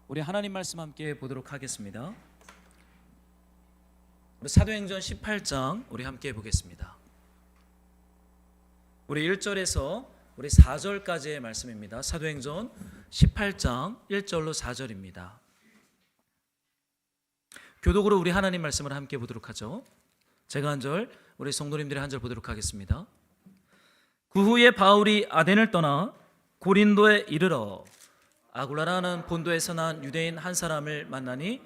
우리 하나님 말씀 함께 보도록 하겠습니다. 우리 사도행전 18장 우리 함께 보겠습니다. 우리 1절에서 우리 4절까지의 말씀입니다. 사도행전 18장 1절로 4절입니다. 교독으로 우리 하나님 말씀을 함께 보도록 하죠. 제가 한 절, 우리 성도님들이 한 절 보도록 하겠습니다. 그 후에 바울이 아덴을 떠나 고린도에 이르러 아굴라라는 본도에서 난 유대인 한 사람을 만나니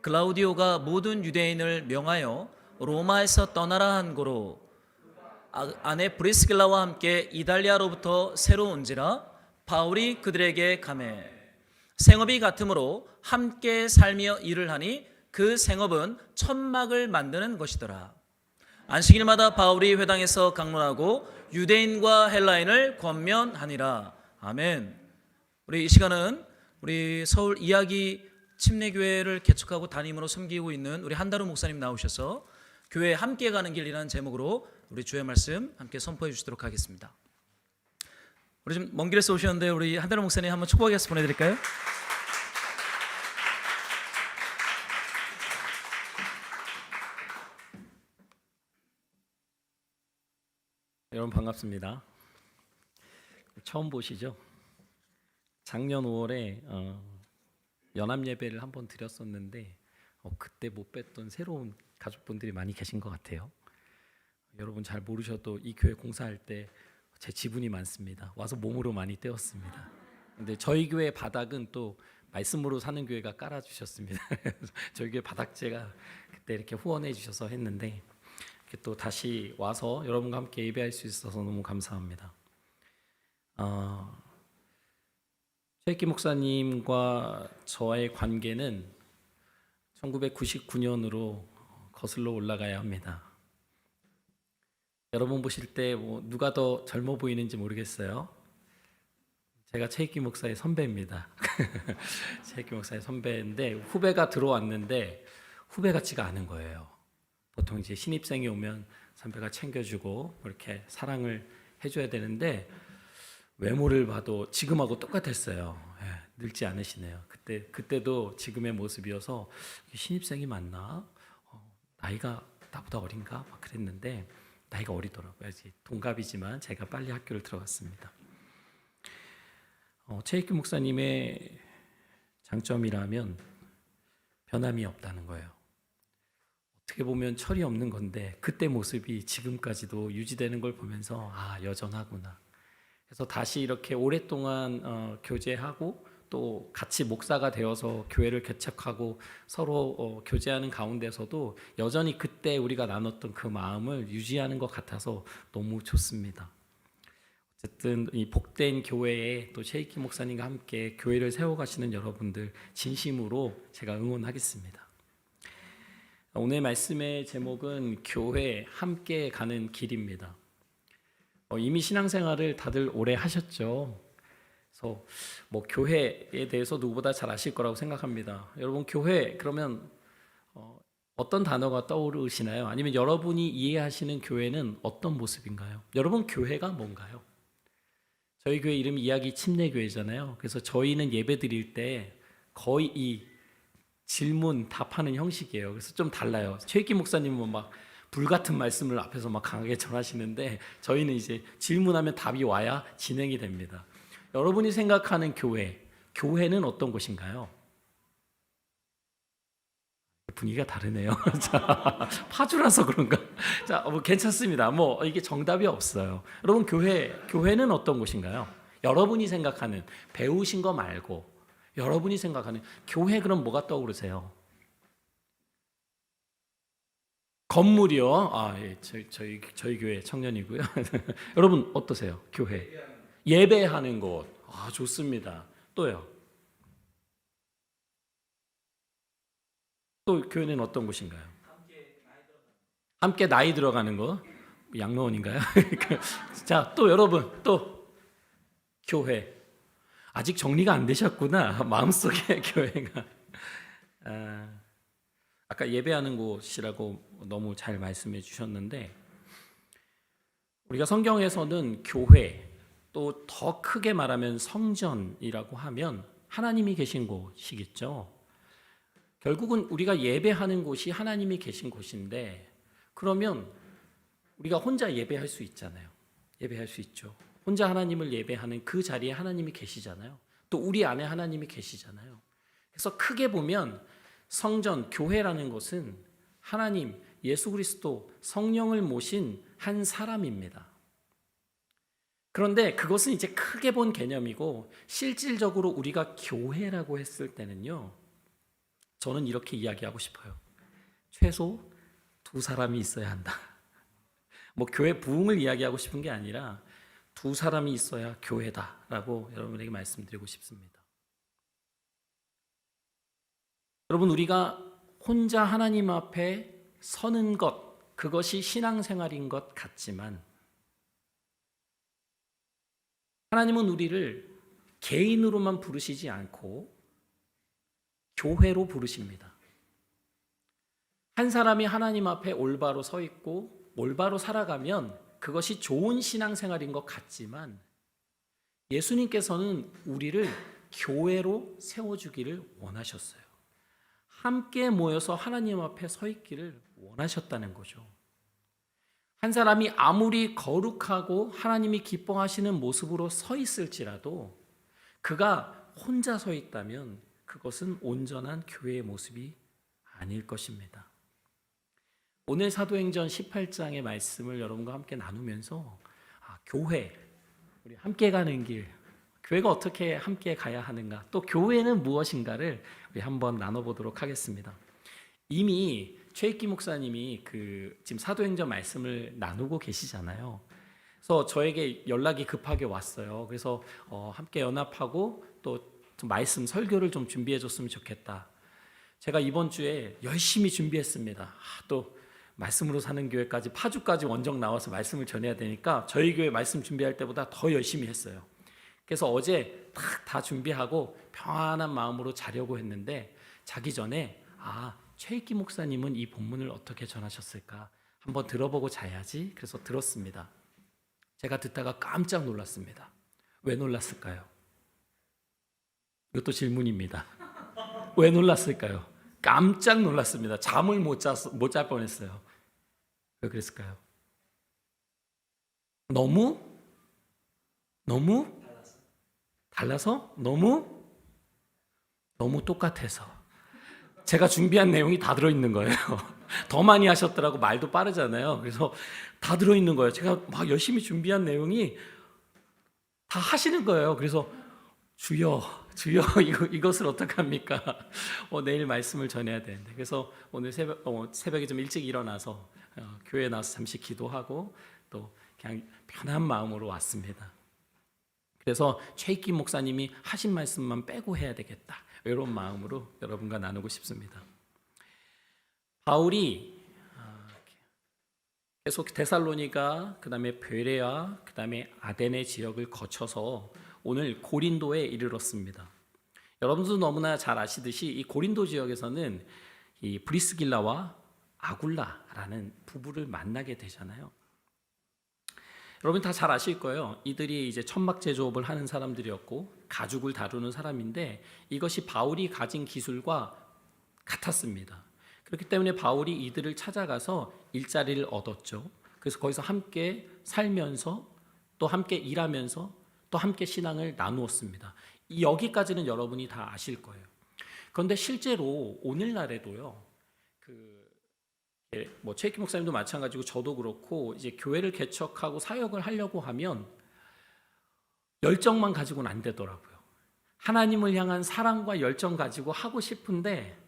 글라우디오가 모든 유대인을 명하여 로마에서 떠나라 한 고로 아내 브리스길라와 함께 이달리아로부터 새로 온지라 바울이 그들에게 가매 생업이 같으므로 함께 살며 일을 하니 그 생업은 천막을 만드는 것이더라. 안식일마다 바울이 회당에서 강론하고 유대인과 헬라인을 권면하니라. 아멘. 우리 이 시간은 우리 서울 이야기 침례교회를 개척하고 담임으로 섬기고 있는 우리 한다루 목사님 나오셔서 교회 함께 가는 길이라는 제목으로 우리 주의 말씀 함께 선포해 주시도록 하겠습니다. 우리 좀 먼 길에서 오셨는데 우리 한다루 목사님 한번 축복의 말씀 보내드릴까요? 여러분 반갑습니다. 처음 보시죠? 작년 5월에 연합 예배를 한번 드렸었는데 그때 못 뵀던 새로운 가족분들이 많이 계신 것 같아요. 여러분 잘 모르셔도 이 교회 공사할 때 제 지분이 많습니다. 와서 몸으로 많이 떼었습니다. 근데 저희 교회 바닥은 또 말씀으로 사는 교회가 깔아주셨습니다. 저희 교회 바닥재가 그때 이렇게 후원해 주셔서 했는데 이렇게 또 다시 와서 여러분과 함께 예배할 수 있어서 너무 감사합니다. 최익기 목사님과 저와의 관계는 1999년으로 거슬러 올라가야 합니다. 여러분 보실 때 누가 더 젊어 보이는지 모르겠어요. 제가 최익기 목사의 선배입니다. 최익기 목사의 선배인데 후배가 들어왔는데 후배 같지가 않은 거예요. 보통 이제 신입생이 오면 선배가 챙겨주고 이렇게 사랑을 해줘야 되는데 외모를 봐도 지금하고 똑같았어요. 늙지 않으시네요. 그때도 지금의 모습이어서 신입생이 맞나? 나이가 나보다 어린가? 막 그랬는데 나이가 어리더라고요. 동갑이지만 제가 빨리 학교를 들어갔습니다. 최익규 목사님의 장점이라면 변함이 없다는 거예요. 어떻게 보면 철이 없는 건데 그때 모습이 지금까지도 유지되는 걸 보면서 여전하구나. 그래서 다시 이렇게 오랫동안 교제하고 또 같이 목사가 되어서 교회를 개척하고 서로 교제하는 가운데서도 여전히 그때 우리가 나눴던 그 마음을 유지하는 것 같아서 너무 좋습니다. 어쨌든 이 복된 교회에 또 최익기 목사님과 함께 교회를 세워가시는 여러분들 진심으로 제가 응원하겠습니다. 오늘 말씀의 제목은 교회 함께 가는 길입니다. 이미 신앙생활을 다들 오래 하셨죠. 그래서 교회에 대해서 누구보다 잘 아실 거라고 생각합니다. 여러분 교회 그러면 어떤 단어가 떠오르시나요? 아니면 여러분이 이해하시는 교회는 어떤 모습인가요? 여러분 교회가 뭔가요? 저희 교회 이름이 이야기 침례교회잖아요. 그래서 저희는 예배 드릴 때 거의 이 질문 답하는 형식이에요. 그래서 좀 달라요. 최익기 목사님은 막 불같은 말씀을 앞에서 막 강하게 전하시는데 저희는 이제 질문하면 답이 와야 진행이 됩니다. 여러분이 생각하는 교회는 어떤 곳인가요? 분위기가 다르네요. 자, 파주라서 그런가? 자, 괜찮습니다. 이게 정답이 없어요. 여러분 교회는 어떤 곳인가요? 여러분이 생각하는 배우신 거 말고 여러분이 생각하는 교회 그럼 뭐가 떠오르세요? 건물이요? 저희 교회 청년이고요. 여러분 어떠세요? 교회 예배하는 곳. 좋습니다. 또요? 또 교회는 어떤 곳인가요? 함께 나이 들어가는 거. 양로원인가요? 자, 또 여러분 또 교회. 아직 정리가 안 되셨구나. 마음속에 교회가. 아까 예배하는 곳이라고 너무 잘 말씀해 주셨는데 우리가 성경에서는 교회 또 더 크게 말하면 성전이라고 하면 하나님이 계신 곳이겠죠. 결국은 우리가 예배하는 곳이 하나님이 계신 곳인데, 그러면 우리가 혼자 예배할 수 있잖아요. 예배할 수 있죠. 혼자 하나님을 예배하는 그 자리에 하나님이 계시잖아요. 또 우리 안에 하나님이 계시잖아요. 그래서 크게 보면 성전, 교회라는 것은 하나님, 예수 그리스도, 성령을 모신 한 사람입니다. 그런데 그것은 이제 크게 본 개념이고, 실질적으로 우리가 교회라고 했을 때는요, 저는 이렇게 이야기하고 싶어요. 최소 2사람이 있어야 한다. 뭐 교회 부흥을 이야기하고 싶은 게 아니라 2사람이 있어야 교회다라고 여러분에게 말씀드리고 싶습니다. 여러분, 우리가 혼자 하나님 앞에 서는 것, 그것이 신앙생활인 것 같지만, 하나님은 우리를 개인으로만 부르시지 않고 교회로 부르십니다. 한 사람이 하나님 앞에 올바로 서 있고 올바로 살아가면 그것이 좋은 신앙생활인 것 같지만, 예수님께서는 우리를 교회로 세워주기를 원하셨어요. 함께 모여서 하나님 앞에 서 있기를 원하셨다는 거죠. 한 사람이 아무리 거룩하고 하나님이 기뻐하시는 모습으로 서 있을지라도 그가 혼자 서 있다면 그것은 온전한 교회의 모습이 아닐 것입니다. 오늘 사도행전 18장의 말씀을 여러분과 함께 나누면서 교회, 우리 함께 가는 길, 교회가 어떻게 함께 가야 하는가, 또 교회는 무엇인가를 우리 한번 나눠보도록 하겠습니다. 이미 최익기 목사님이 지금 사도행전 말씀을 나누고 계시잖아요. 그래서 저에게 연락이 급하게 왔어요. 그래서 함께 연합하고 또 좀 말씀 설교를 좀 준비해 줬으면 좋겠다. 제가 이번 주에 열심히 준비했습니다. 또 말씀으로 사는 교회까지 파주까지 원정 나와서 말씀을 전해야 되니까 저희 교회 말씀 준비할 때보다 더 열심히 했어요. 그래서 어제 다 준비하고 평안한 마음으로 자려고 했는데, 자기 전에 최익기 목사님은 이 본문을 어떻게 전하셨을까 한번 들어보고 자야지. 그래서 들었습니다. 제가 듣다가 깜짝 놀랐습니다. 왜 놀랐을까요? 이것도 질문입니다. 왜 놀랐을까요? 깜짝 놀랐습니다. 잠을 못 잘 뻔했어요. 왜 그랬을까요? 너무 달라서? 너무 똑같아서. 제가 준비한 내용이 다 들어있는 거예요. 더 많이 하셨더라고. 말도 빠르잖아요. 그래서 다 들어있는 거예요. 제가 막 열심히 준비한 내용이 다 하시는 거예요. 그래서 주여 이것을 어떡합니까? 내일 말씀을 전해야 되는데. 그래서 오늘 새벽에 좀 일찍 일어나서 교회에 나와서 잠시 기도하고 또 그냥 편한 마음으로 왔습니다. 그래서 최익기 목사님이 하신 말씀만 빼고 해야 되겠다, 이런 마음으로 여러분과 나누고 싶습니다. 바울이 계속 데살로니가, 그 다음에 베레아, 그 다음에 아데네 지역을 거쳐서 오늘 고린도에 이르렀습니다. 여러분도 너무나 잘 아시듯이 이 고린도 지역에서는 이 브리스길라와 아굴라라는 부부를 만나게 되잖아요. 여러분 다 잘 아실 거예요. 이들이 이제 천막 제조업을 하는 사람들이었고 가죽을 다루는 사람인데, 이것이 바울이 가진 기술과 같았습니다. 그렇기 때문에 바울이 이들을 찾아가서 일자리를 얻었죠. 그래서 거기서 함께 살면서 또 함께 일하면서 또 함께 신앙을 나누었습니다. 여기까지는 여러분이 다 아실 거예요. 그런데 실제로 오늘날에도요, 최익기 목사님도 마찬가지고 저도 그렇고, 이제 교회를 개척하고 사역을 하려고 하면 열정만 가지고는 안 되더라고요. 하나님을 향한 사랑과 열정 가지고 하고 싶은데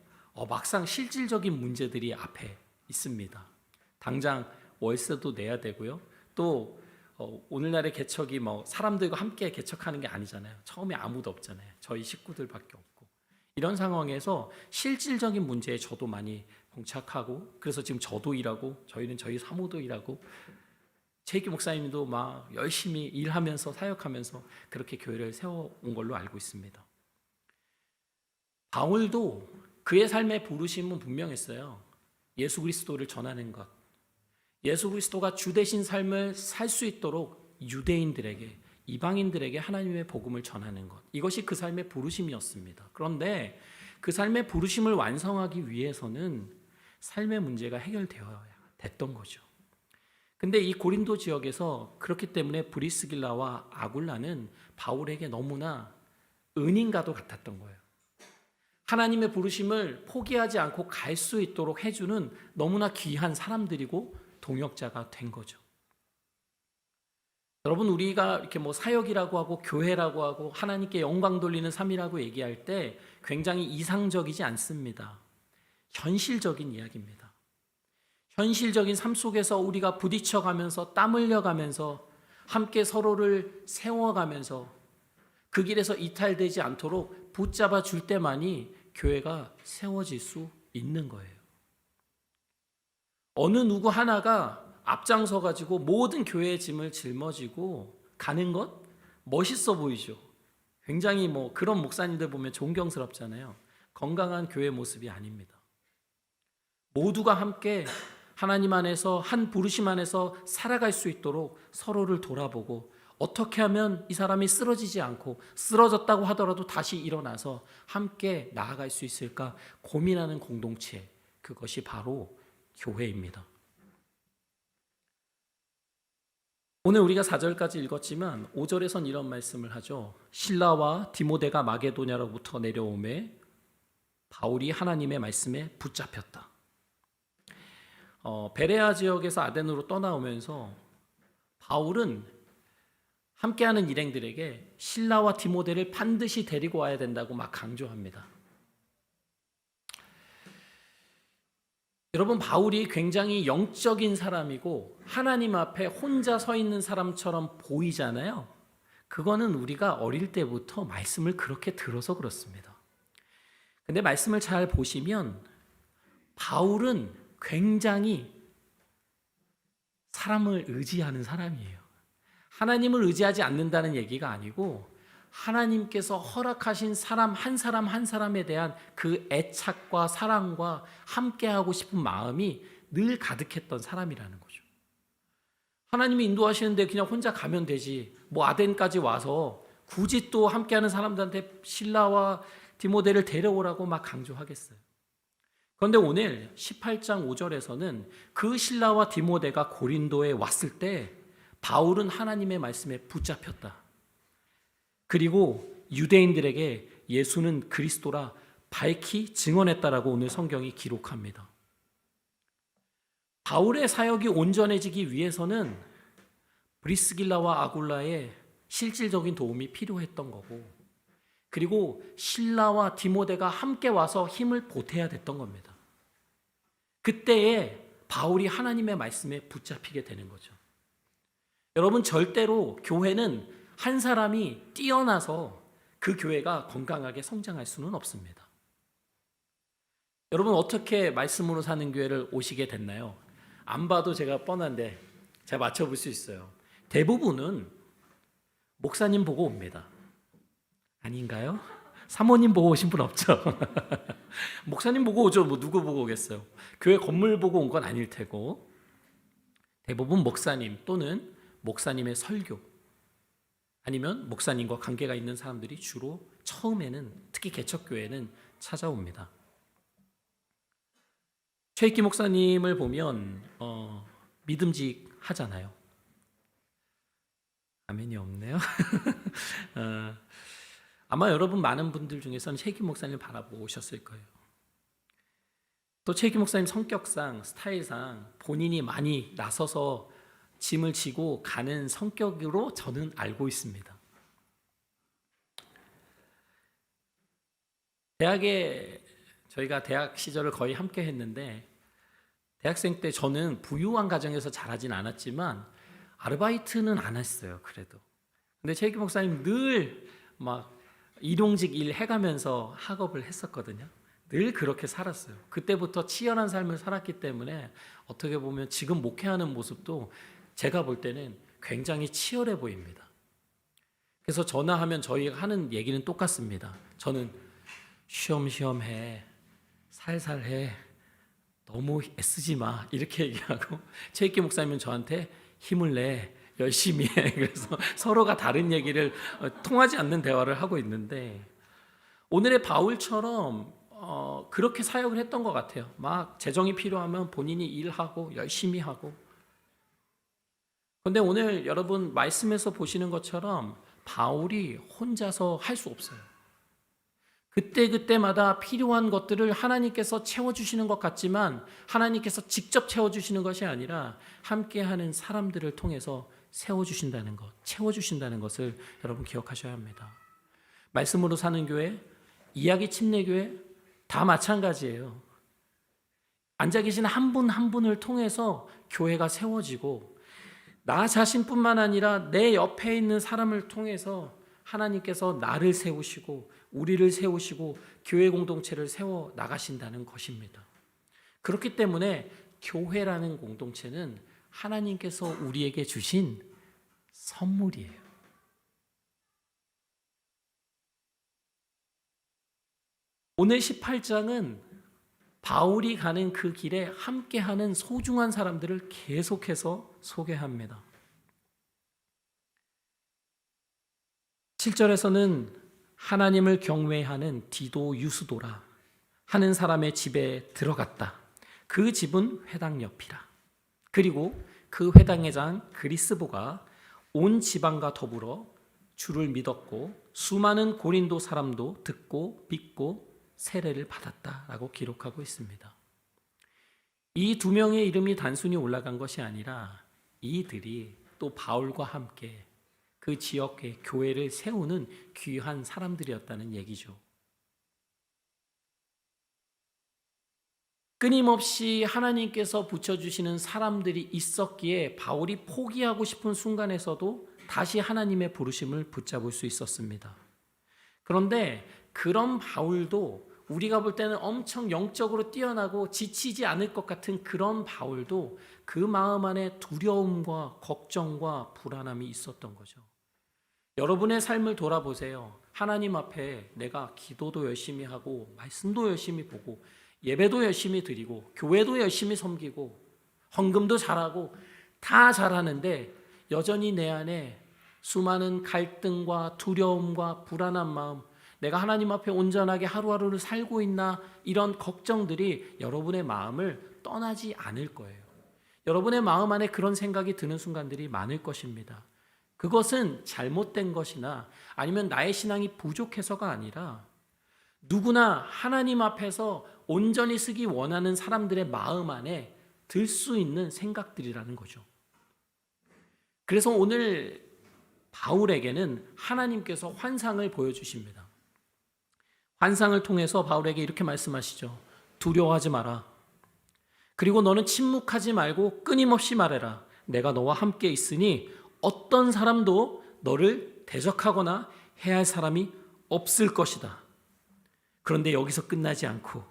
막상 실질적인 문제들이 앞에 있습니다. 당장 월세도 내야 되고요. 또 오늘날의 개척이 사람들과 함께 개척하는 게 아니잖아요. 처음에 아무도 없잖아요. 저희 식구들밖에 없고. 이런 상황에서 실질적인 문제에 저도 많이 봉착하고, 그래서 지금 저도 일하고 저희는 저희 사모도 일하고 최익기 목사님도 막 열심히 일하면서 사역하면서 그렇게 교회를 세워온 걸로 알고 있습니다. 바울도 그의 삶의 부르심은 분명했어요. 예수 그리스도를 전하는 것, 예수 그리스도가 주 되신 삶을 살 수 있도록 유대인들에게, 이방인들에게 하나님의 복음을 전하는 것. 이것이 그 삶의 부르심이었습니다. 그런데 그 삶의 부르심을 완성하기 위해서는 삶의 문제가 해결되어야 됐던 거죠. 근데 이 고린도 지역에서 그렇기 때문에 브리스길라와 아굴라는 바울에게 너무나 은인과도 같았던 거예요. 하나님의 부르심을 포기하지 않고 갈 수 있도록 해주는 너무나 귀한 사람들이고 동역자가 된 거죠. 여러분, 우리가 이렇게 뭐 사역이라고 하고 교회라고 하고 하나님께 영광 돌리는 삶이라고 얘기할 때 굉장히 이상적이지 않습니다. 현실적인 이야기입니다. 현실적인 삶 속에서 우리가 부딪혀가면서 땀 흘려가면서 함께 서로를 세워가면서 그 길에서 이탈되지 않도록 붙잡아 줄 때만이 교회가 세워질 수 있는 거예요. 어느 누구 하나가 앞장서 가지고 모든 교회의 짐을 짊어지고 가는 것 멋있어 보이죠. 굉장히 뭐 그런 목사님들 보면 존경스럽잖아요. 건강한 교회 모습이 아닙니다. 모두가 함께 하나님 안에서 한 부르심 안에서 살아갈 수 있도록 서로를 돌아보고 어떻게 하면 이 사람이 쓰러지지 않고 쓰러졌다고 하더라도 다시 일어나서 함께 나아갈 수 있을까 고민하는 공동체, 그것이 바로 교회입니다. 오늘 우리가 4절까지 읽었지만 5절에선 이런 말씀을 하죠. 실라와 디모데가 마게도냐로부터 내려오매 바울이 하나님의 말씀에 붙잡혔다. 베레아 지역에서 아덴으로 떠나오면서 바울은 함께하는 일행들에게 실라와 디모데를 반드시 데리고 와야 된다고 막 강조합니다. 여러분, 바울이 굉장히 영적인 사람이고 하나님 앞에 혼자 서 있는 사람처럼 보이잖아요. 그거는 우리가 어릴 때부터 말씀을 그렇게 들어서 그렇습니다. 근데 말씀을 잘 보시면 바울은 굉장히 사람을 의지하는 사람이에요. 하나님을 의지하지 않는다는 얘기가 아니고 하나님께서 허락하신 사람 한 사람에 대한 그 애착과 사랑과 함께하고 싶은 마음이 늘 가득했던 사람이라는 거죠. 하나님이 인도하시는데 그냥 혼자 가면 되지, 뭐 아덴까지 와서 굳이 또 함께하는 사람들한테 실라와 디모데를 데려오라고 막 강조하겠어요. 그런데 오늘 18장 5절에서는 그 실라와 디모데가 고린도에 왔을 때 바울은 하나님의 말씀에 붙잡혔다. 그리고 유대인들에게 예수는 그리스도라 밝히 증언했다라고 오늘 성경이 기록합니다. 바울의 사역이 온전해지기 위해서는 브리스길라와 아굴라의 실질적인 도움이 필요했던 거고, 그리고 실라와 디모데가 함께 와서 힘을 보태야 됐던 겁니다. 그때에 바울이 하나님의 말씀에 붙잡히게 되는 거죠. 여러분, 절대로 교회는 한 사람이 뛰어나서 그 교회가 건강하게 성장할 수는 없습니다. 여러분, 어떻게 말씀으로 사는 교회를 오시게 됐나요? 안 봐도 제가 뻔한데 제가 맞춰볼 수 있어요. 대부분은 목사님 보고 옵니다. 아닌가요? 사모님 보고 오신 분 없죠? 목사님 보고 오죠. 뭐 누구 보고 오겠어요? 교회 건물 보고 온 건 아닐 테고, 대부분 목사님 또는 목사님의 설교, 아니면 목사님과 관계가 있는 사람들이 주로 처음에는, 특히 개척교회는 찾아옵니다. 최익기 목사님을 보면 믿음직하잖아요. 아멘이 없네요. 아마 여러분 많은 분들 중에서는 최익기 목사님을 바라보고 오셨을 거예요. 또 최익기 목사님 성격상, 스타일상 본인이 많이 나서서 짐을 지고 가는 성격으로 저는 알고 있습니다. 대학에 저희가 대학 시절을 거의 함께 했는데, 대학생 때 저는 부유한 가정에서 자라진 않았지만 아르바이트는 안 했어요. 그래도. 근데 최익기 목사님 늘 막 일용직 일 해가면서 학업을 했었거든요. 늘 그렇게 살았어요. 그때부터 치열한 삶을 살았기 때문에 어떻게 보면 지금 목회하는 모습도 제가 볼 때는 굉장히 치열해 보입니다. 그래서 전화하면 저희가 하는 얘기는 똑같습니다. 저는 쉬엄쉬엄 해, 살살 해, 너무 애쓰지 마, 이렇게 얘기하고, 최익기 목사님은 저한테 힘을 내, 열심히 해. 그래서 서로가 다른 얘기를 통하지 않는 대화를 하고 있는데 오늘의 바울처럼 그렇게 사역을 했던 것 같아요. 막 재정이 필요하면 본인이 일하고 열심히 하고. 그런데 오늘 여러분 말씀에서 보시는 것처럼 바울이 혼자서 할 수 없어요. 그때마다 필요한 것들을 하나님께서 채워주시는 것 같지만 하나님께서 직접 채워주시는 것이 아니라 함께하는 사람들을 통해서 세워주신다는 것, 채워주신다는 것을 여러분 기억하셔야 합니다. 말씀으로 사는 교회, 이야기 침례교회 다 마찬가지예요. 앉아 계신 한 분 한 분을 통해서 교회가 세워지고 나 자신뿐만 아니라 내 옆에 있는 사람을 통해서 하나님께서 나를 세우시고 우리를 세우시고 교회 공동체를 세워 나가신다는 것입니다. 그렇기 때문에 교회라는 공동체는 하나님께서 우리에게 주신 선물이에요. 오늘 18장은 바울이 가는 그 길에 함께하는 소중한 사람들을 계속해서 소개합니다. 7절에서는 하나님을 경외하는 디도 유스도라 하는 사람의 집에 들어갔다. 그 집은 회당 옆이라. 그리고 그 회당의 장 그리스보가 온 지방과 더불어 주를 믿었고 수많은 고린도 사람도 듣고 믿고 세례를 받았다라고 기록하고 있습니다. 이 두 명의 이름이 단순히 올라간 것이 아니라 이들이 또 바울과 함께 그 지역의 교회를 세우는 귀한 사람들이었다는 얘기죠. 끊임없이 하나님께서 붙여주시는 사람들이 있었기에 바울이 포기하고 싶은 순간에서도 다시 하나님의 부르심을 붙잡을 수 있었습니다. 그런데 그런 바울도 우리가 볼 때는 엄청 영적으로 뛰어나고 지치지 않을 것 같은 그런 바울도 그 마음 안에 두려움과 걱정과 불안함이 있었던 거죠. 여러분의 삶을 돌아보세요. 하나님 앞에 내가 기도도 열심히 하고 말씀도 열심히 보고 예배도 열심히 드리고 교회도 열심히 섬기고 헌금도 잘하고 다 잘하는데 여전히 내 안에 수많은 갈등과 두려움과 불안한 마음, 내가 하나님 앞에 온전하게 하루하루를 살고 있나, 이런 걱정들이 여러분의 마음을 떠나지 않을 거예요. 여러분의 마음 안에 그런 생각이 드는 순간들이 많을 것입니다. 그것은 잘못된 것이나 아니면 나의 신앙이 부족해서가 아니라 누구나 하나님 앞에서 온전히 쓰기 원하는 사람들의 마음 안에 들 수 있는 생각들이라는 거죠. 그래서 오늘 바울에게는 하나님께서 환상을 보여주십니다. 환상을 통해서 바울에게 이렇게 말씀하시죠. 두려워하지 마라. 그리고 너는 침묵하지 말고 끊임없이 말해라. 내가 너와 함께 있으니 어떤 사람도 너를 대적하거나 해할 사람이 없을 것이다. 그런데 여기서 끝나지 않고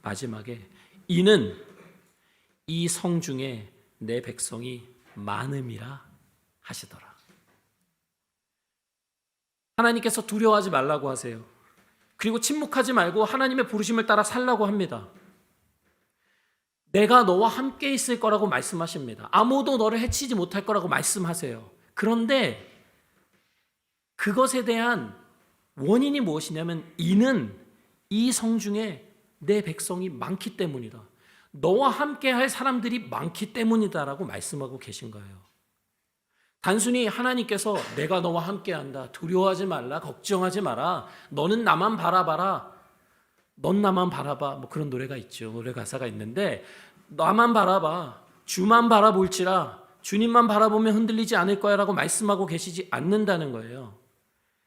마지막에 이는 이 성중에 내 백성이 많음이라 하시더라. 하나님께서 두려워하지 말라고 하세요. 그리고 침묵하지 말고 하나님의 부르심을 따라 살라고 합니다. 내가 너와 함께 있을 거라고 말씀하십니다. 아무도 너를 해치지 못할 거라고 말씀하세요. 그런데 그것에 대한 원인이 무엇이냐면 이는 이 성중에 내 백성이 많기 때문이다. 너와 함께 할 사람들이 많기 때문이다라고 말씀하고 계신 거예요. 단순히 하나님께서 내가 너와 함께 한다. 두려워하지 말라. 걱정하지 마라. 너는 나만 바라봐라. 넌 나만 바라봐. 뭐 그런 노래가 있죠. 노래 가사가 있는데 나만 바라봐. 주만 바라볼지라. 주님만 바라보면 흔들리지 않을 거야 라고 말씀하고 계시지 않는다는 거예요.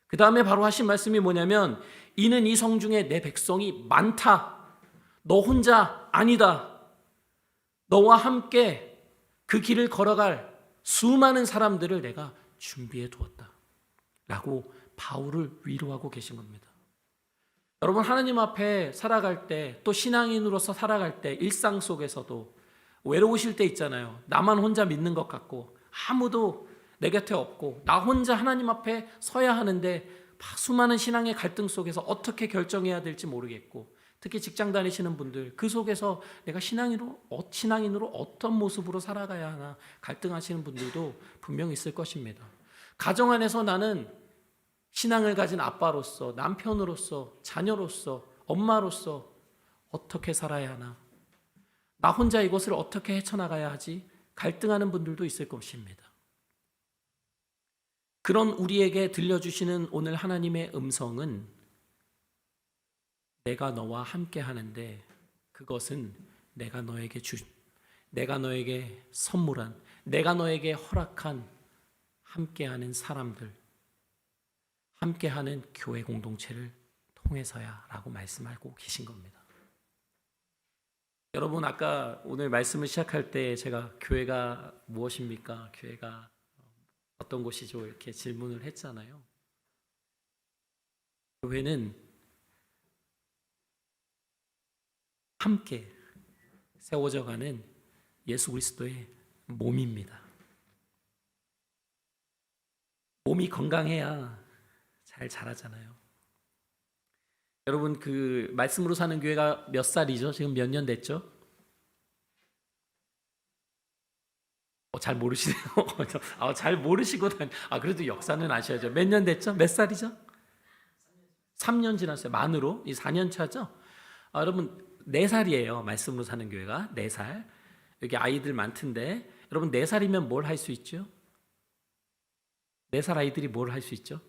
그 다음에 바로 하신 말씀이 뭐냐면 이는 이 성중에 내 백성이 많다. 너 혼자 아니다. 너와 함께 그 길을 걸어갈 수많은 사람들을 내가 준비해 두었다 라고 바울을 위로하고 계신 겁니다. 여러분, 하나님 앞에 살아갈 때, 또 신앙인으로서 살아갈 때 일상 속에서도 외로우실 때 있잖아요. 나만 혼자 믿는 것 같고 아무도 내 곁에 없고 나 혼자 하나님 앞에 서야 하는데 수많은 신앙의 갈등 속에서 어떻게 결정해야 될지 모르겠고 특히 직장 다니시는 분들, 그 속에서 내가 신앙인으로 어떤 모습으로 살아가야 하나 갈등하시는 분들도 분명히 있을 것입니다. 가정 안에서 나는 신앙을 가진 아빠로서, 남편으로서, 자녀로서, 엄마로서 어떻게 살아야 하나? 나 혼자 이것을 어떻게 헤쳐나가야 하지? 갈등하는 분들도 있을 것입니다. 그런 우리에게 들려주시는 오늘 하나님의 음성은 내가 너와 함께 하는데 그것은 내가 너에게 선물한, 내가 너에게 허락한 함께하는 사람들, 함께하는 교회 공동체를 통해서야 라고 말씀하고 계신 겁니다. 여러분, 아까 오늘 말씀을 시작할 때 제가 교회가 무엇입니까? 교회가 어떤 곳이죠? 이렇게 질문을 했잖아요. 교회는 함께 세워져 가는 예수 그리스도의 몸입니다. 몸이 건강해야 잘 자라잖아요. 여러분, 그 말씀으로 사는 교회가 몇 살이죠? 지금 몇 년 됐죠? 잘 모르시네요. 잘 모르시고 그래도 역사는 아셔야죠. 몇 년 됐죠? 몇 살이죠? 3년 지났어요. 만으로 이 4년 차죠? 여러분 4살이에요. 말씀으로 사는 교회가 4살. 여기 아이들 많던데 여러분 4살이면 뭘 할 수 있죠? 4살 아이들이 뭘 할 수 있죠?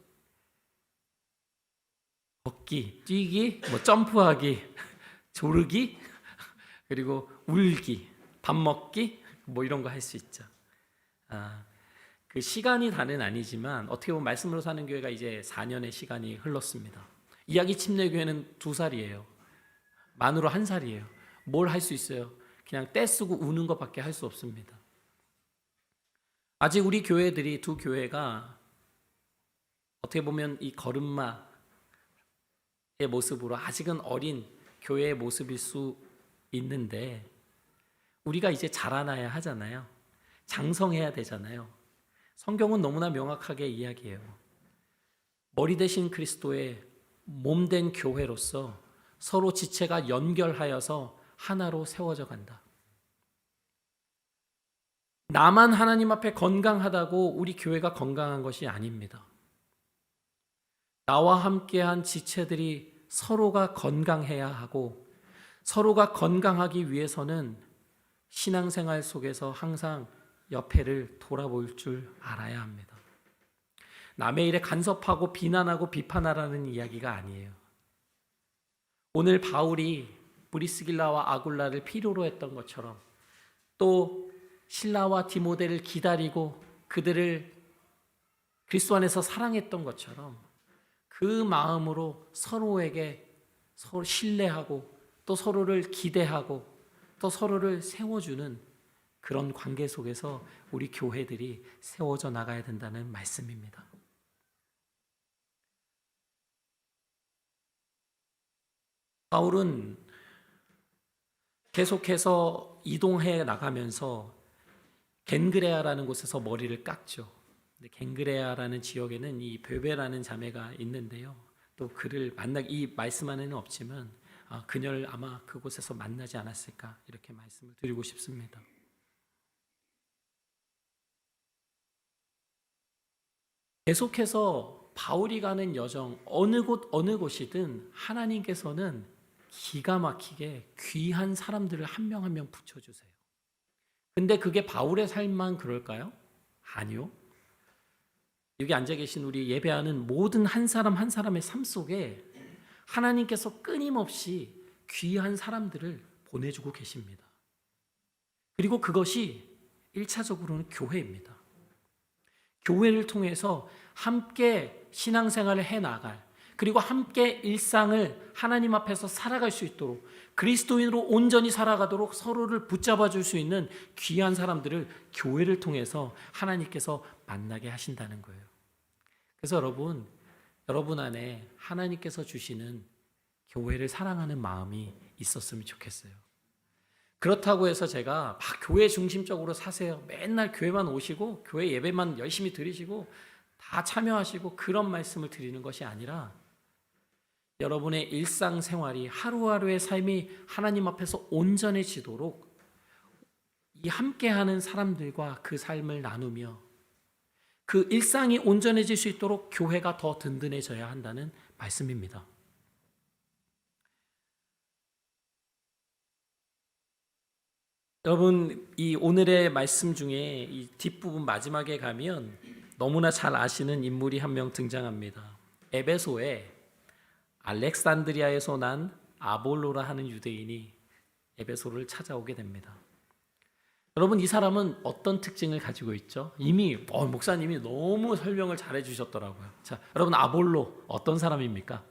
걷기, 뛰기, 점프하기, 조르기, 그리고 울기, 밥 먹기, 이런 거 할 수 있죠. 그 시간이 다는 아니지만 어떻게 보면 말씀으로 사는 교회가 이제 4년의 시간이 흘렀습니다. 이야기 침례교회는 2살이에요. 만으로 1살이에요. 뭘 할 수 있어요? 그냥 떼쓰고 우는 것밖에 할 수 없습니다. 아직 우리 교회들이 두 교회가 어떻게 보면 이 걸음마의 모습으로 아직은 어린 교회의 모습일 수 있는데 우리가 이제 자라나야 하잖아요. 장성해야 되잖아요. 성경은 너무나 명확하게 이야기해요. 머리 대신 그리스도의 몸된 교회로서 서로 지체가 연결하여서 하나로 세워져 간다. 나만 하나님 앞에 건강하다고 우리 교회가 건강한 것이 아닙니다. 나와 함께한 지체들이 서로가 건강해야 하고 서로가 건강하기 위해서는 신앙생활 속에서 항상 옆에를 돌아볼 줄 알아야 합니다. 남의 일에 간섭하고 비난하고 비판하라는 이야기가 아니에요. 오늘 바울이 브리스길라와 아굴라를 필요로 했던 것처럼 또 실라와 디모데를 기다리고 그들을 그리스도 안에서 사랑했던 것처럼 그 마음으로 서로에게 서로 신뢰하고 또 서로를 기대하고 또 서로를 세워주는 그런 관계 속에서 우리 교회들이 세워져 나가야 된다는 말씀입니다. 바울은 계속해서 이동해 나가면서 겐그레아라는 곳에서 머리를 깎죠. 겐그레아라는 지역에는 이 베베라는 자매가 있는데요. 또 그를 이 말씀 안에는 없지만 그녀를 아마 그곳에서 만나지 않았을까 이렇게 말씀을 드리고 싶습니다. 계속해서 바울이 가는 여정 어느 곳이든 하나님께서는 기가 막히게 귀한 사람들을 한 명 한 명 붙여주세요. 근데 그게 바울의 삶만 그럴까요? 아니요. 여기 앉아 계신 우리 예배하는 모든 한 사람 한 사람의 삶 속에 하나님께서 끊임없이 귀한 사람들을 보내주고 계십니다. 그리고 그것이 1차적으로는 교회입니다. 교회를 통해서 함께 신앙생활을 해나갈 그리고 함께 일상을 하나님 앞에서 살아갈 수 있도록 그리스도인으로 온전히 살아가도록 서로를 붙잡아 줄 수 있는 귀한 사람들을 교회를 통해서 하나님께서 만나게 하신다는 거예요. 그래서 여러분 안에 하나님께서 주시는 교회를 사랑하는 마음이 있었으면 좋겠어요. 그렇다고 해서 제가 막 교회 중심적으로 사세요. 맨날 교회만 오시고 교회 예배만 열심히 드리시고 다 참여하시고 그런 말씀을 드리는 것이 아니라 여러분의 일상생활이 하루하루의 삶이 하나님 앞에서 온전해지도록 이 함께하는 사람들과 그 삶을 나누며 그 일상이 온전해질 수 있도록 교회가 더 든든해져야 한다는 말씀입니다. 여러분, 이 오늘의 말씀 중에 이 뒷부분 마지막에 가면 너무나 잘 아시는 인물이 한 명 등장합니다. 에베소에 알렉산드리아에서 난 아볼로라 하는 유대인이 에베소를 찾아오게 됩니다. 여러분, 이 사람은 어떤 특징을 가지고 있죠? 이미 목사님이 너무 설명을 잘해 주셨더라고요. 자, 여러분, 아볼로 어떤 사람입니까?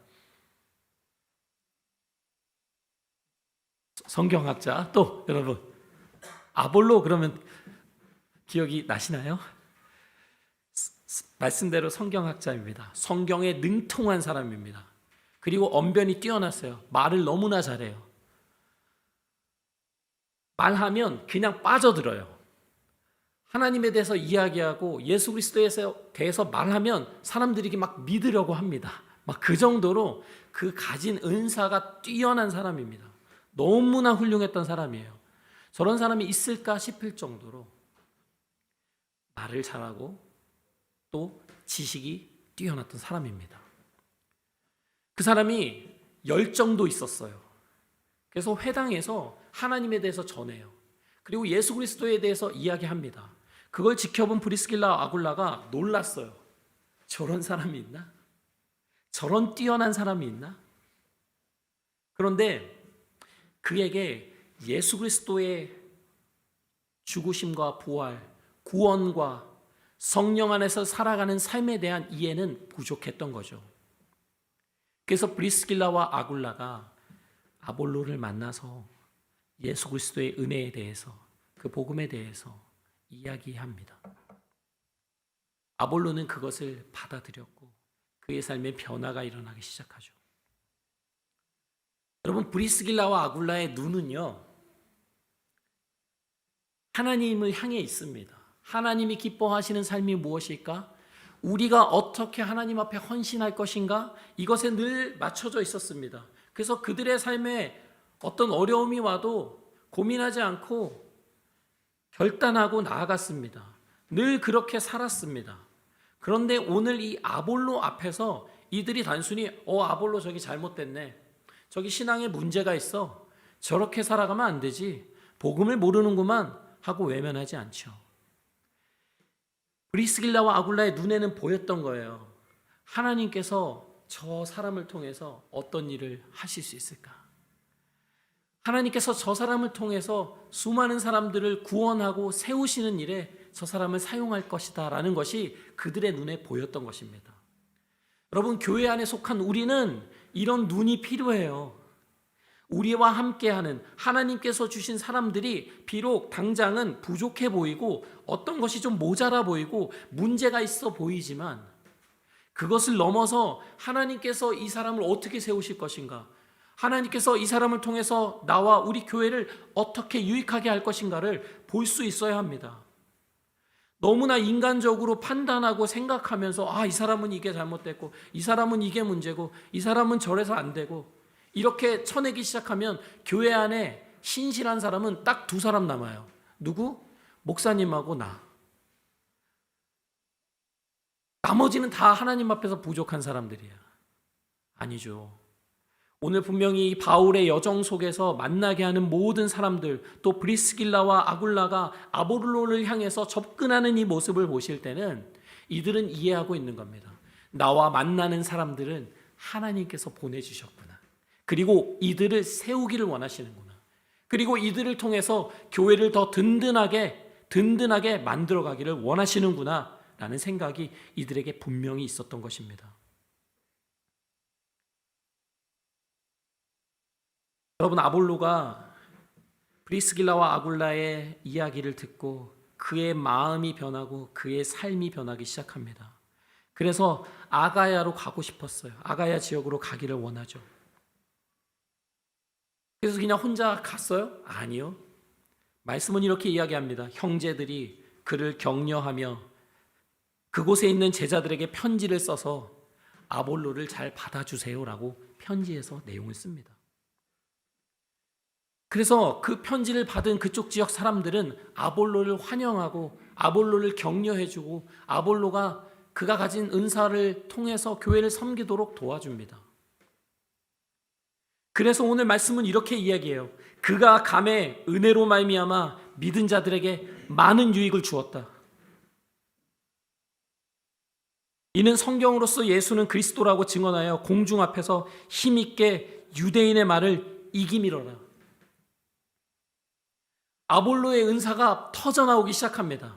성경학자. 또 여러분, 아볼로 그러면 기억이 나시나요? 말씀대로 성경학자입니다. 성경에 능통한 사람입니다. 그리고 언변이 뛰어났어요. 말을 너무나 잘해요. 말하면 그냥 빠져들어요. 하나님에 대해서 이야기하고 예수 그리스도에 대해서 말하면 사람들이 막 믿으려고 합니다. 막 그 정도로 그 가진 은사가 뛰어난 사람입니다. 너무나 훌륭했던 사람이에요. 저런 사람이 있을까 싶을 정도로 말을 잘하고 또 지식이 뛰어났던 사람입니다. 그 사람이 열정도 있었어요. 그래서 회당에서 하나님에 대해서 전해요. 그리고 예수 그리스도에 대해서 이야기합니다. 그걸 지켜본 브리스길라 아굴라가 놀랐어요. 저런 사람이 있나? 저런 뛰어난 사람이 있나? 그런데 그에게 예수 그리스도의 죽으심과 부활, 구원과 성령 안에서 살아가는 삶에 대한 이해는 부족했던 거죠. 그래서 브리스길라와 아굴라가 아볼로를 만나서 예수 그리스도의 은혜에 대해서, 그 복음에 대해서 이야기합니다. 아볼로는 그것을 받아들였고 그의 삶에 변화가 일어나기 시작하죠. 여러분, 브리스길라와 아굴라의 눈은요, 하나님을 향해 있습니다. 하나님이 기뻐하시는 삶이 무엇일까? 우리가 어떻게 하나님 앞에 헌신할 것인가? 이것에 늘 맞춰져 있었습니다. 그래서 그들의 삶에 어떤 어려움이 와도 고민하지 않고 결단하고 나아갔습니다. 늘 그렇게 살았습니다. 그런데 오늘 이 아볼로 앞에서 이들이 단순히 아볼로 저기 잘못됐네, 저기 신앙에 문제가 있어, 저렇게 살아가면 안 되지, 복음을 모르는구만 하고 외면하지 않죠. 브리스길라와 아굴라의 눈에는 보였던 거예요. 하나님께서 저 사람을 통해서 어떤 일을 하실 수 있을까? 하나님께서 저 사람을 통해서 수많은 사람들을 구원하고 세우시는 일에 저 사람을 사용할 것이다 라는 것이 그들의 눈에 보였던 것입니다. 여러분, 교회 안에 속한 우리는 이런 눈이 필요해요. 우리와 함께하는 하나님께서 주신 사람들이 비록 당장은 부족해 보이고 어떤 것이 좀 모자라 보이고 문제가 있어 보이지만 그것을 넘어서 하나님께서 이 사람을 어떻게 세우실 것인가, 하나님께서 이 사람을 통해서 나와 우리 교회를 어떻게 유익하게 할 것인가를 볼 수 있어야 합니다. 너무나 인간적으로 판단하고 생각하면서 이 사람은 이게 잘못됐고 이 사람은 이게 문제고 이 사람은 저래서 안 되고 이렇게 쳐내기 시작하면 교회 안에 신실한 사람은 딱 두 사람 남아요. 누구? 목사님하고 나. 나머지는 다 하나님 앞에서 부족한 사람들이야. 아니죠. 오늘 분명히 바울의 여정 속에서 만나게 하는 모든 사람들, 또 브리스길라와 아굴라가 아볼로를 향해서 접근하는 이 모습을 보실 때는 이들은 이해하고 있는 겁니다. 나와 만나는 사람들은 하나님께서 보내주셨구나. 그리고 이들을 세우기를 원하시는구나. 그리고 이들을 통해서 교회를 더 든든하게 만들어가기를 원하시는구나 라는 생각이 이들에게 분명히 있었던 것입니다. 여러분, 아볼로가 브리스길라와 아굴라의 이야기를 듣고 그의 마음이 변하고 그의 삶이 변하기 시작합니다. 그래서 아가야로 가고 싶었어요. 아가야 지역으로 가기를 원하죠. 그래서 그냥 혼자 갔어요? 아니요. 말씀은 이렇게 이야기합니다. 형제들이 그를 격려하며 그곳에 있는 제자들에게 편지를 써서 아볼로를 잘 받아주세요라고 편지에서 내용을 씁니다. 그래서 그 편지를 받은 그쪽 지역 사람들은 아볼로를 환영하고 아볼로를 격려해주고 아볼로가 그가 가진 은사를 통해서 교회를 섬기도록 도와줍니다. 그래서 오늘 말씀은 이렇게 이야기해요. 그가 감에 은혜로 말미암아 믿은 자들에게 많은 유익을 주었다. 이는 성경으로서 예수는 그리스도라고 증언하여 공중 앞에서 힘있게 유대인의 말을 이기밀어라. 아볼로의 은사가 터져나오기 시작합니다.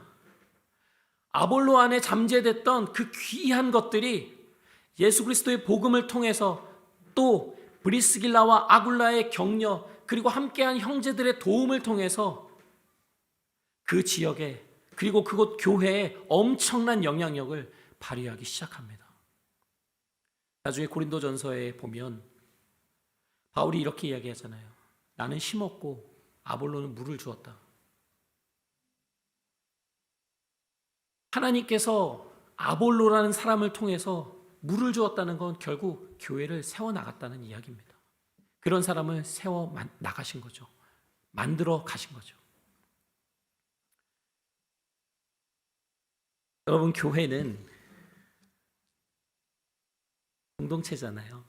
아볼로 안에 잠재됐던 그 귀한 것들이 예수 그리스도의 복음을 통해서 또 브리스길라와 아굴라의 격려 그리고 함께한 형제들의 도움을 통해서 그 지역에 그리고 그곳 교회에 엄청난 영향력을 발휘하기 시작합니다. 나중에 고린도전서에 보면 바울이 이렇게 이야기하잖아요. 나는 심었고 아볼로는 물을 주었다. 하나님께서 아볼로라는 사람을 통해서 물을 주었다는 건 결국 교회를 세워나갔다는 이야기입니다. 그런 사람을 세워 나가신 거죠. 만들어 가신 거죠. 여러분, 교회는 공동체잖아요.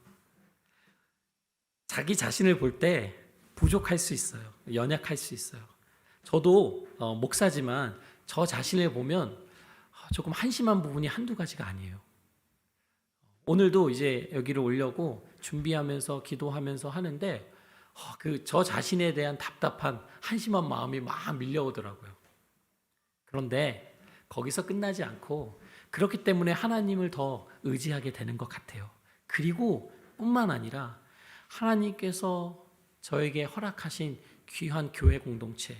자기 자신을 볼 때 부족할 수 있어요. 연약할 수 있어요. 저도 목사지만 저 자신을 보면 조금 한심한 부분이 한두 가지가 아니에요. 오늘도 이제 여기를 오려고 준비하면서 기도하면서 하는데 저 자신에 대한 답답한 한심한 마음이 막 밀려오더라고요. 그런데 거기서 끝나지 않고 그렇기 때문에 하나님을 더 의지하게 되는 것 같아요. 그리고 뿐만 아니라 하나님께서 저에게 허락하신 귀한 교회 공동체,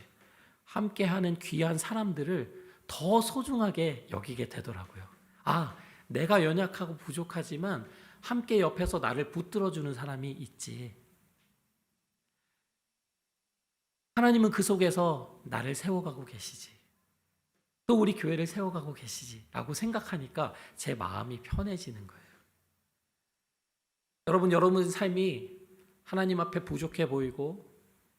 함께하는 귀한 사람들을 더 소중하게 여기게 되더라고요. 내가 연약하고 부족하지만 함께 옆에서 나를 붙들어주는 사람이 있지. 하나님은 그 속에서 나를 세워가고 계시지. 또 우리 교회를 세워가고 계시지 라고 생각하니까 제 마음이 편해지는 거예요. 여러분 삶이 하나님 앞에 부족해 보이고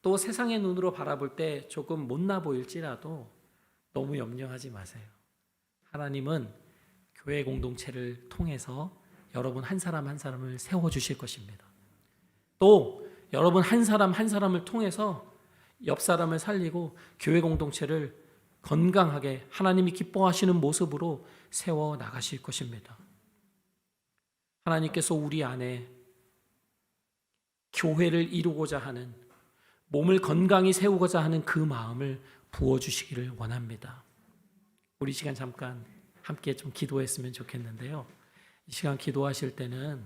또 세상의 눈으로 바라볼 때 조금 못나 보일지라도 너무 염려하지 마세요. 하나님은 교회 공동체를 통해서 여러분 한 사람 한 사람을 세워주실 것입니다. 또 여러분 한 사람 한 사람을 통해서 옆 사람을 살리고 교회 공동체를 건강하게 하나님이 기뻐하시는 모습으로 세워 나가실 것입니다. 하나님께서 우리 안에 교회를 이루고자 하는, 몸을 건강히 세우고자 하는 그 마음을 부어주시기를 원합니다. 우리 시간 잠깐 함께 좀 기도했으면 좋겠는데요. 이 시간 기도하실 때는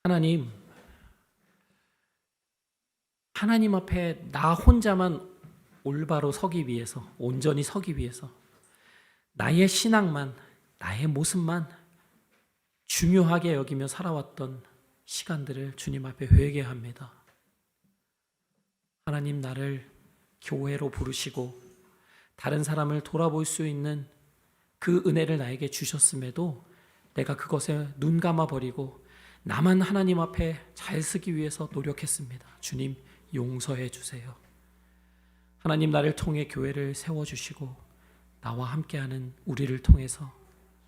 하나님 앞에 나 혼자만 올바로 서기 위해서, 온전히 서기 위해서 나의 신앙만, 나의 모습만 중요하게 여기며 살아왔던 시간들을 주님 앞에 회개합니다. 하나님, 나를 교회로 부르시고 다른 사람을 돌아볼 수 있는 그 은혜를 나에게 주셨음에도 내가 그것에 눈 감아버리고 나만 하나님 앞에 잘 쓰기 위해서 노력했습니다. 주님, 용서해 주세요. 하나님, 나를 통해 교회를 세워주시고 나와 함께하는 우리를 통해서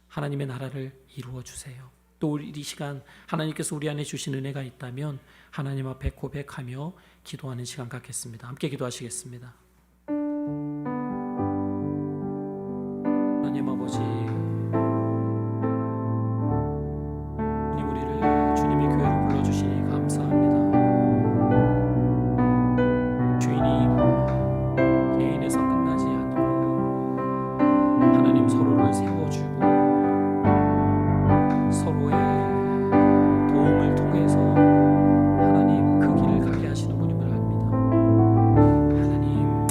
하나님의 나라를 이루어 주세요. 또 우리 이 시간 하나님께서 우리 안에 주신 은혜가 있다면 하나님 앞에 고백하며 기도하는 시간 갖겠습니다. 함께 기도하시겠습니다. 하나님 아버지, 주님, 우리를 주님의 교회로 불러주시니 감사합니다. 주인이 개인에서 끝나지 않고 하나님 서로를 세워주고 서로의 도움을 통해서 하나님 그 길을 가게 하시는 분임을 압니다. 하나님,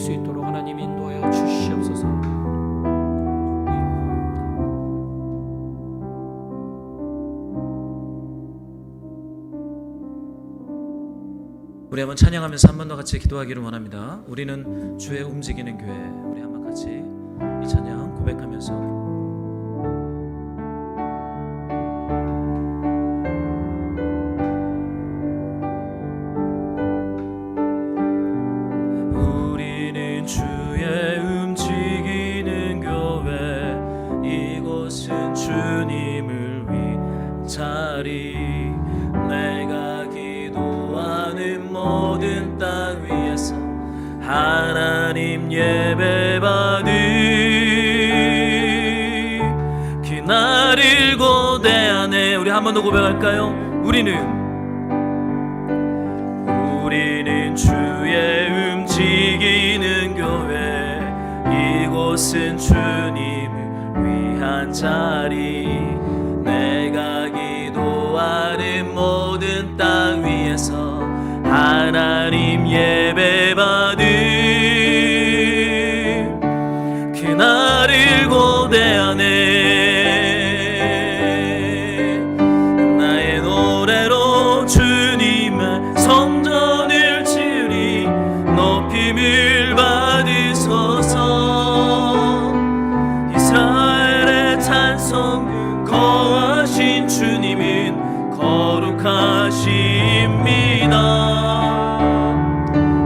수 있도록 하나님 인도하여 주시옵소서. 우리 한번 찬양하면서 한 번 더 같이 기도하기를 원합니다. 우리는 주의 움직이는 교회. 우리 한번 같이 이 찬양 고백하면서 우리는 주의 움직이는 교회. 이곳은 주님을 위한 자리. 내가 기도하는 모든 땅 위에서 하나님 예배받을 그날을 고대하네. 우리 한 번 더 고백할까요? 우리는 주의 움직이는 교회. 이곳은 주님을 위한 자리. 내가 기도하는 모든 땅 위에서 하나님 예배받을 그날을 고대하네. 나의 노래로 주님의 성전을 지으리. 높임을 받으소서. 이스라엘의 찬송 거하신 주님은 거룩하십니다.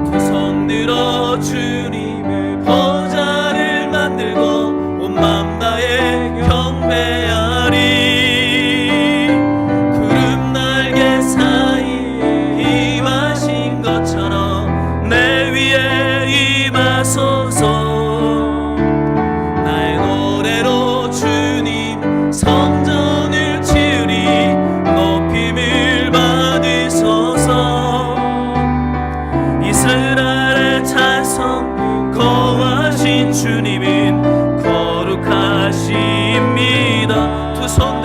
두 손 들어 주님의 보좌를 만들고 온 맘 다해 경배하리. 구름 날개 사이에 임하신 것처럼 내 위에 임하소서. 나의 노래로 주님 성전을 지으리. 높임을 받으소서. 이스라엘의 찬송 거하신 주님은 거룩하십니다. 두 손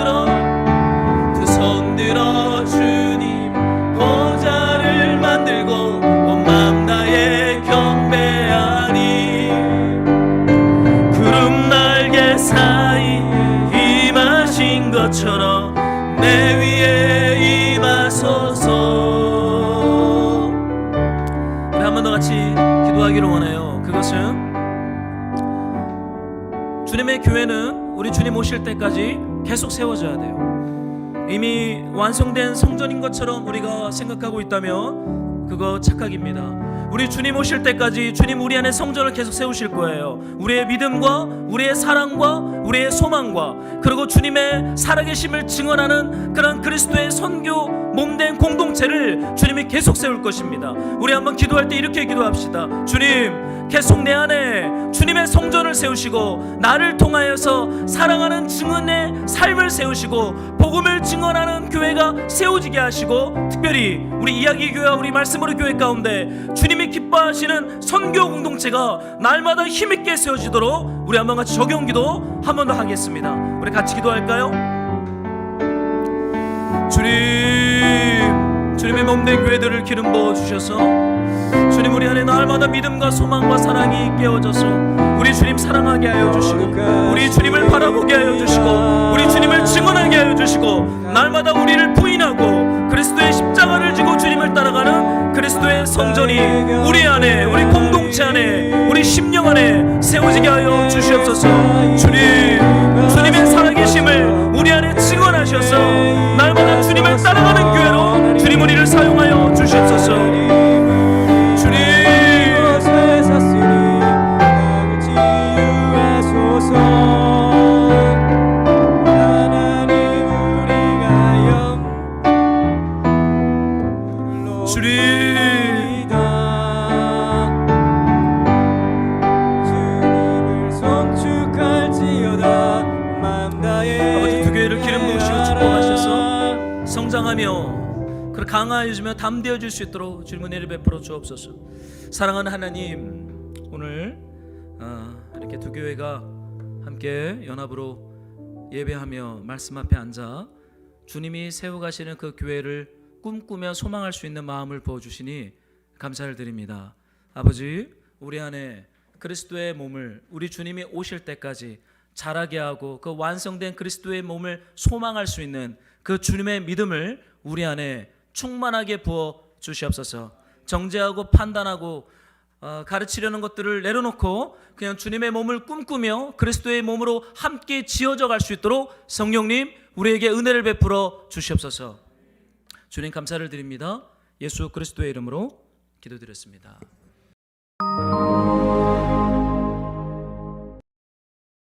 들어 주님 보좌를 만들고 온 맘 다해 경배하리. 구름 날개 사이 임하신 것처럼 내 위에 임하소서. 우리 한 번 더 같이 기도하기를 원해요. 그것은 주님의 교회는 우리 주님 오실 때까지 계속 세워져야 돼요. 이미 완성된 성전인 것처럼 우리가 생각하고 있다면 그거 착각입니다. 우리 주님 오실 때까지 주님 우리 안에 성전을 계속 세우실 거예요. 우리의 믿음과 우리의 사랑과 우리의 소망과 그리고 주님의 살아계심을 증언하는 그런 그리스도의 선교 몸된 공동체를 주님이 계속 세울 것입니다. 우리 한번 기도할 때 이렇게 기도합시다. 주님, 계속 내 안에 주님의 성전을 세우시고 나를 통하여서 사랑하는 증언의 삶을 세우시고 복음을 증언하는 교회가 세워지게 하시고, 특별히 우리 이야기 교회와 우리 말씀으로 교회 가운데 주님이 기뻐하시는 선교 공동체가 날마다 힘있게 세워지도록 우리 한번 같이 적용 기도 한 번 더 하겠습니다. 우리 같이 기도할까요? 주님의 몸된 교회들을 기름 부어 주셔서 주님 우리 안에 날마다 믿음과 소망과 사랑이 깨어져서 우리 주님 사랑하게 하여 주시고 우리 주님을 바라보게 하여 주시고 우리 주님을 증언하게 하여 주시고 날마다 우리를 부인하고 그리스도의 십자가를 지고 주님을 따라가는 그리스도의 성전이 우리 안에, 우리 공동체 안에, 우리 심령 안에 세워지게 하여 주시옵소서. 주님의 살아계심을 우리 안에 증언하셔서 날마다 주님을 따라가는 교회로 주님 우리를 사용하여 주시옵소서. 성장하며 강화해주며 담대어질 수 있도록 주님 은혜를 베풀어 주옵소서. 사랑하는 하나님, 오늘 이렇게 두 교회가 함께 연합으로 예배하며 말씀 앞에 앉아 주님이 세워가시는 그 교회를 꿈꾸며 소망할 수 있는 마음을 부어주시니 감사를 드립니다. 아버지, 우리 안에 그리스도의 몸을 우리 주님이 오실 때까지 자라게 하고 그 완성된 그리스도의 몸을 소망할 수 있는 그 주님의 믿음을 우리 안에 충만하게 부어 주시옵소서. 정죄하고 판단하고 가르치려는 것들을 내려놓고 그냥 주님의 몸을 꿈꾸며 그리스도의 몸으로 함께 지어져 갈 수 있도록 성령님 우리에게 은혜를 베풀어 주시옵소서. 주님 감사를 드립니다. 예수 그리스도의 이름으로 기도드렸습니다.